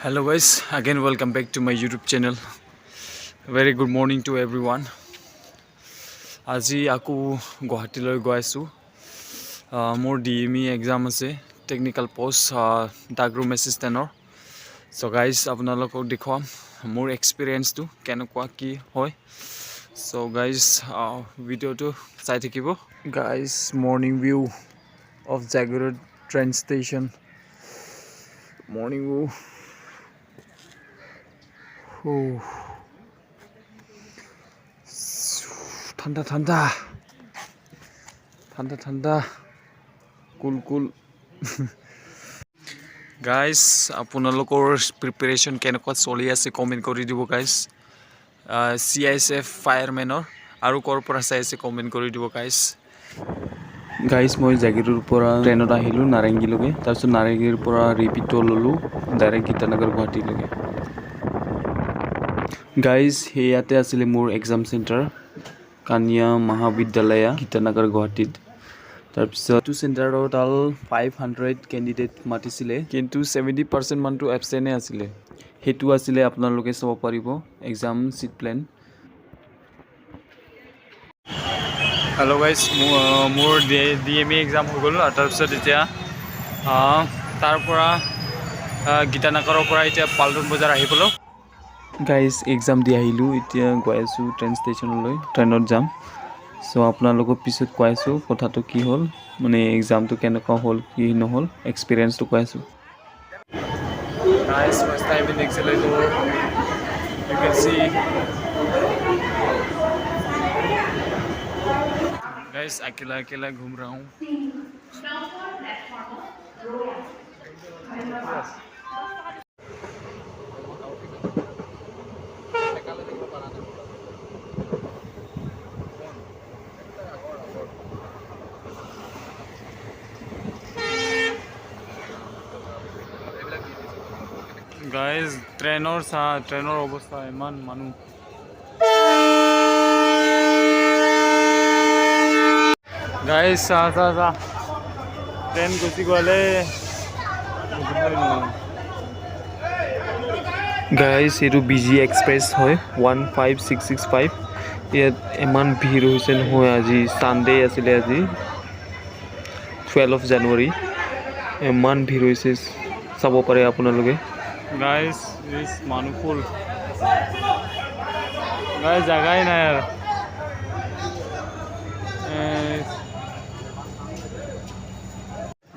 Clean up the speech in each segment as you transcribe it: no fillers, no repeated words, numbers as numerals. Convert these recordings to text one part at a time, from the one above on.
Hello guys, again welcome back to my YouTube channel. Very good morning to everyone. আজি আকৌ গুৱাহাটীলৈ গৈ আছোঁ। মোৰ DME এক্সাম আছে, টেকনিক্যাল পোষ্ট ডাক ৰুম এছিষ্টেণ্টৰ। চ' গাইজ আপোনালোকক দেখুৱাম মোৰ এক্সপিৰিয়েঞ্চটো কেনেকুৱা কি হয়। চ' গাইজ ভিডিঅ'টো চাই থাকিব। Guys morning view of Jagiroad train station. Morning view. ঠাণ্ডা ঠাণ্ডা ঠাণ্ডা ঠাণ্ডা কুল কুল। গাইজ আপোনালোকৰ প্ৰিপেৰেশ্যন কেনেকুৱা চলি আছে কমেণ্ট কৰি দিব গাইজ। CISF ফায়াৰমেনৰ আৰু ক'ৰ পৰা চাই আছে কমেণ্ট কৰি দিব গাইজ। গাইজ মই জাগিৰোডৰ পৰা ট্ৰেইনত আহিলোঁ নাৰেংগীলৈকে, তাৰপিছত নাৰেংগীৰ পৰা ৰিপিটো ল'লোঁ ডাইৰেক্ট গীতানগৰ গুৱাহাটীলৈকে। গাইজ সেয়াতে আছিলে মোৰ এক্সাম চেণ্টাৰ, কানিয়া মহাবিদ্যালয়া গীতানগৰ গুৱাহাটীত। তাৰপিছত এইটো চেণ্টাৰত 500 কেণ্ডিডেট মাতিছিলে, কিন্তু 70% মানটো এবচেণ্টে আছিলে। সেইটো আছিলে আপোনালোকে চাব পাৰিব exam cheat plan. Hello' guys, মোৰ DME এক্সাম হৈ গ'ল। তাৰপিছত এতিয়া তাৰ পৰা গীতানগৰৰ পৰা এতিয়া পাল্টন বজাৰ আহি পালোঁ। গাইজ এক্সাম দি আহিলোঁ, এতিয়া গৈ আছোঁ ট্ৰেইন ষ্টেচনলৈ, ট্ৰেইনত যাম। চ' আপোনালোকক পিছত কৈ আছোঁ কথাটো কি হ'ল, মানে এক্সামটো কেনেকুৱা হ'ল কি নহ'ল, এক্সপিৰিয়েঞ্চটো কৈ আছোঁ। Guys first time in escalator you can see guys अकेला अकेला घूम रहा हूँ। गाइस ट्रेनर अवस्था इमान मानु। गाइस ट्रेन गुसी गले। गाइस ये BG एक्सप्रेस है 15665। ইয়াত ইমান ভিৰ হৈছে নহয়। আজি সানডে আছিলে, আজি 12 জানুৱাৰী। ইমান ভিৰ হৈছে চাব পাৰে আপোনালোকে। गाइस इस मानुफुल गाइस जगह ही नहीं यार।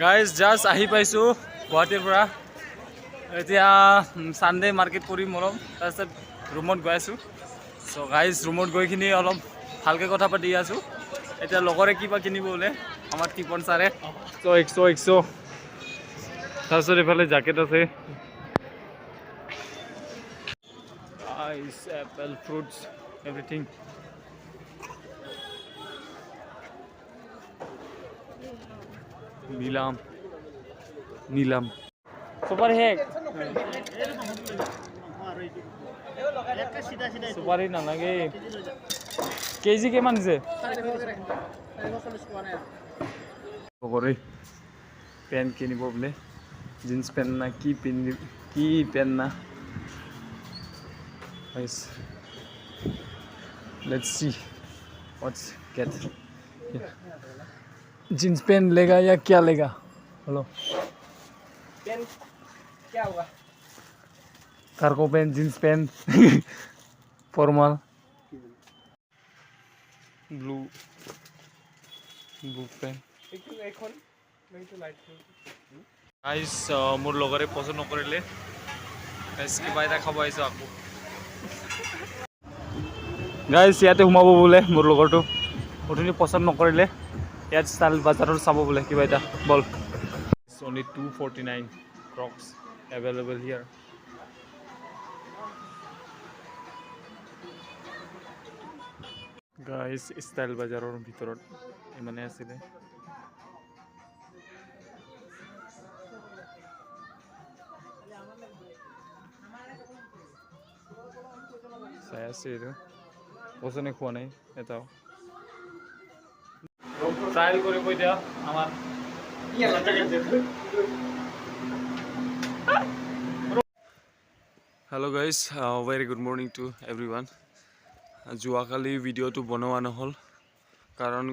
गाइस जस्ट आহি পাইছোঁ গুৱাহাটীৰ পৰা। এতিয়া সানডে মাৰ্কেট কৰিম অলপ, তাৰপিছত ৰুমত গৈ আছোঁ। চ' গাইজ ৰুমত গৈ কিনি অলপ ভালকৈ কথা পাতি আছোঁ। এতিয়া লগৰে কিবা কিনিব বোলে আমাৰ টিপন ছাৰে। চ' 100 তাৰপিছত এইফালে জেকেট আছে। Ice, apple, fruits, everything. नीलम सुपर हेक सुपारी नालागे। केजी किमान दिছে? पेन किनिब बोले, जीन्स पेन ना की पेन ना। Guys, let's see what's get here. Jeans pant लेगा या क्या लेगा? बोलो। पेन क्या होगा? Cargo pant, jeans pant, formal, blue pant. Guys मोर लगरे पसंद नकरिले गाइस किबा এটা খাব আইছো আকো। गाइस ইয়াতে সোমাব বোলে মোৰ লগৰটো, ওঠনি পছন্দ নকৰিলে। ইয়াত ষ্টাইল বাজাৰৰ চাব বোলে কিবা এটা বল। only 249 Crocs available here. Guys style বাজাৰৰ ভিতৰত ইমানে আছিলে। চাই আছে এইটো পচনে খোৱা নাই এটাও। ট্ৰায়াল কৰিব এতিয়া আমাৰ Hello guys, very good morning to everyone. যোৱাকালি ভিডিঅ'টো বনোৱা নহ'ল কাৰণ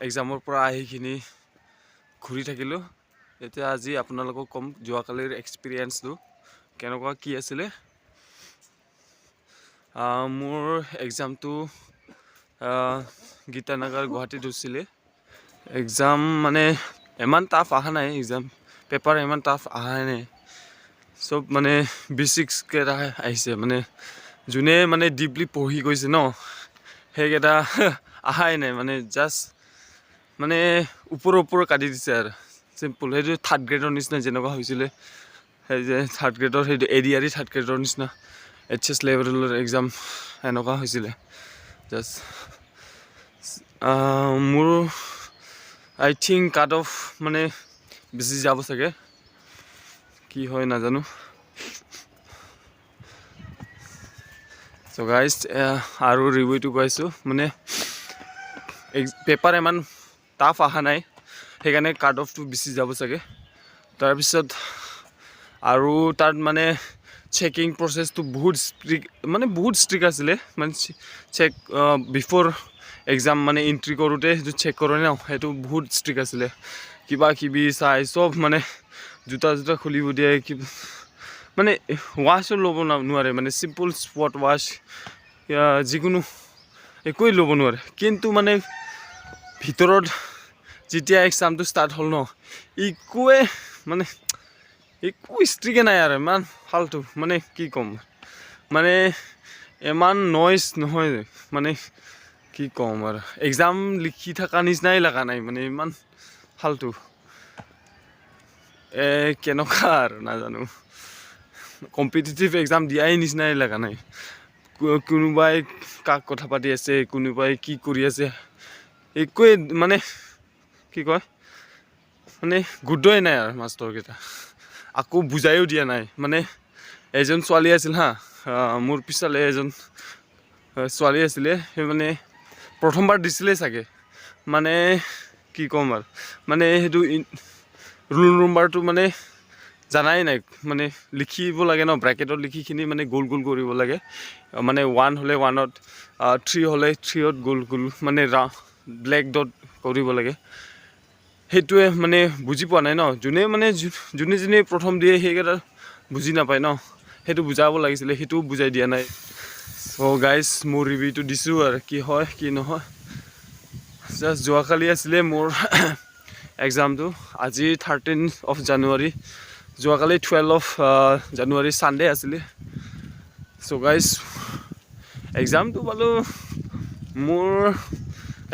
এক্সামৰ পৰা আহিখিনি ঘূৰি থাকিলোঁ। এতিয়া আজি আপোনালোকক ক'ম যোৱাকালিৰ এক্সপিৰিয়েঞ্চটো কেনেকুৱা কি আছিলে। মোৰ এক্সামটো গীতানগৰ গুৱাহাটীত হৈছিলে। এক্সাম মানে ইমান টাফ অহা নাই, এক্সাম পেপাৰ ইমান টাফ অহা নাই, চব মানে বেচিক্সকে আহিছে। মানে যোনে মানে ডিপলি পঢ়ি গৈছে ন, সেইকেইটা অহাই নাই, মানে জাষ্ট মানে ওপৰৰ কাটি দিছে আৰু চিম্পল। সেইটো থাৰ্ড গ্ৰেডৰ নিচিনা যেনেকুৱা হৈছিলে, সেই যে থাৰ্ড গ্ৰেডৰ সেইটো এডিআৰই থাৰ্ড গ্ৰেডৰ নিচিনা HS লেভেলৰ এক্সাম এনেকুৱা হৈছিলে জাষ্ট। মোৰ আই থিংক কাট অফ মানে বেছি যাব চাগে, কি হয় নাজানো। চ' গাইজ আৰু ৰিভিউটো কৈছোঁ, মানে পেপাৰ ইমান টাফ অহা নাই, সেইকাৰণে কাট অফটো বেছি যাব চাগে। তাৰপিছত আৰু তাত মানে চেকিং প্ৰচেছটো বহুত ষ্ট্ৰিক্ট আছিলে। মানে চেক বিফ'ৰ এক্সাম মানে এণ্ট্ৰি কৰোঁতে সেইটো চেক কৰে ন, সেইটো বহুত ষ্ট্ৰিক্ট আছিলে। কিবা কিবি চাই চব মানে জোতা খুলিব দিয়ে, মানে ৱাছো ল'ব নোৱাৰে, মানে চিম্পল স্পট ৱাছ যিকোনো একোৱেই ল'ব নোৱাৰে। কিন্তু মানে ভিতৰত যেতিয়া এক্সামটো ষ্টাৰ্ট হ'ল ন, একো ষ্ট্ৰিকে নাই আৰু ইমান ফাল্টু, মানে কি ক'ম, মানে ইমান নইজ নহয়, মানে কি ক'ম আৰু এক্সাম লিখি থকা নিচিনাই লগা নাই, মানে ইমান ফাল্টু। কেনেকুৱা আৰু নাজানো, কম্পিটিটিভ এক্সাম দিয়াই নিচিনাই লগা নাই। কোনোবাই কাক কথা পাতি আছে, কোনোবাই কি কৰি আছে, একোৱে মানে কি কয়, মানে গুৰুত্বই নাই আৰু মাষ্টৰকেইটা। আকৌ বুজাইও দিয়া নাই। মানে এজন ছোৱালী আছিল হা, মোৰ পিছফালে এজন ছোৱালী আছিলে, সেই মানে প্ৰথমবাৰ দিছিলে চাগে, মানে কি ক'ম আৰু, মানে সেইটো ৰোল নম্বৰটো মানে জানাই নাই, মানে লিখিব লাগে ন, ব্ৰেকেটত লিখিখিনি মানে গোল কৰিব লাগে। মানে 1 হ'লে 1ত, 3 হ'লে 3ত গোল মানে ব্লেক ডট কৰিব লাগে। সেইটোৱে মানে বুজি পোৱা নাই ন, যোনে প্ৰথম দিয়ে সেইকেইটা বুজি নাপায় ন, সেইটো বুজাব লাগিছিলে, সেইটোও বুজাই দিয়া নাই। চ' গাইজ মোৰ ৰিভিউটো দিছোঁ আৰু কি হয় কি নহয়। জাষ্ট যোৱাকালি আছিলে মোৰ এক্সামটো, আজি 13 জানুৱাৰী, যোৱাকালি 12 জানুৱাৰী ছানডে আছিলে। চ' গাইজ এক্সামটো পালোঁ, মোৰ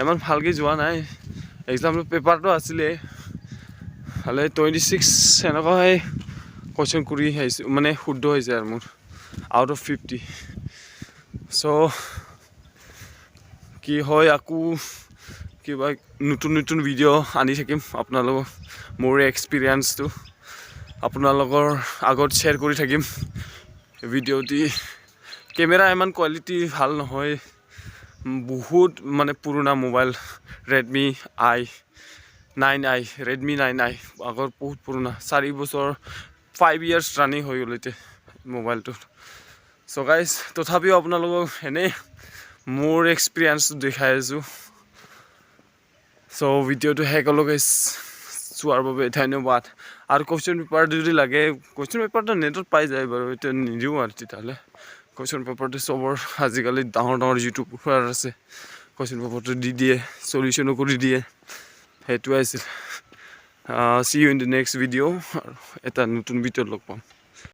ইমান ভালকৈ যোৱা নাই। এক্সামটো পেপাৰটো আছিলে ভালে 26 এনেকুৱাই কুৱেশ্যন কৰি আহিছোঁ, মানে শুদ্ধ হৈছে আৰু মোৰ আউট অফ 50। চ' কি হয়, আকৌ কিবা নতুন ভিডিঅ' আনি থাকিম আপোনালোকৰ, মোৰ এক্সপিৰিয়েঞ্চটো আপোনালোকৰ আগত শ্বেয়াৰ কৰি থাকিম ভিডিঅ'টি। কেমেৰা ইমান কোৱালিটি ভাল নহয়, বহুত মানে পুৰণা মোবাইল, ৰেডমি 9i আগৰ বহুত পুৰণা, 4 বছৰ 5 ইয়াৰ্ছ ৰানিং হৈ গ'ল এতিয়া মোবাইলটো। চ' গাইজ তথাপিও আপোনালোকক এনেই মোৰ এক্সপিৰিয়েঞ্চটো দেখাই আছোঁ। চ' ভিডিঅ'টো শেষলৈকে চোৱাৰ বাবে ধন্যবাদ। আৰু কুৱেশ্যন পেপাৰ যদি লাগে, কুৱেশ্যন পেপাৰটো নেটত পাই যায় বাৰু, এতিয়া নিদিওঁ আৰু তেতিয়াহ'লে। কুৱেশ্যন পেপাৰটো চবৰ আজিকালি ডাঙৰ ইউটিউবাৰ আছে, কুৱেশ্যন পেপাৰটো দি দিয়ে, চলিউশ্যনো কৰি দিয়ে। সেইটোৱে আছিল। See you in the next video, আৰু এটা নতুন ভিডিঅ'ত লগ পাম।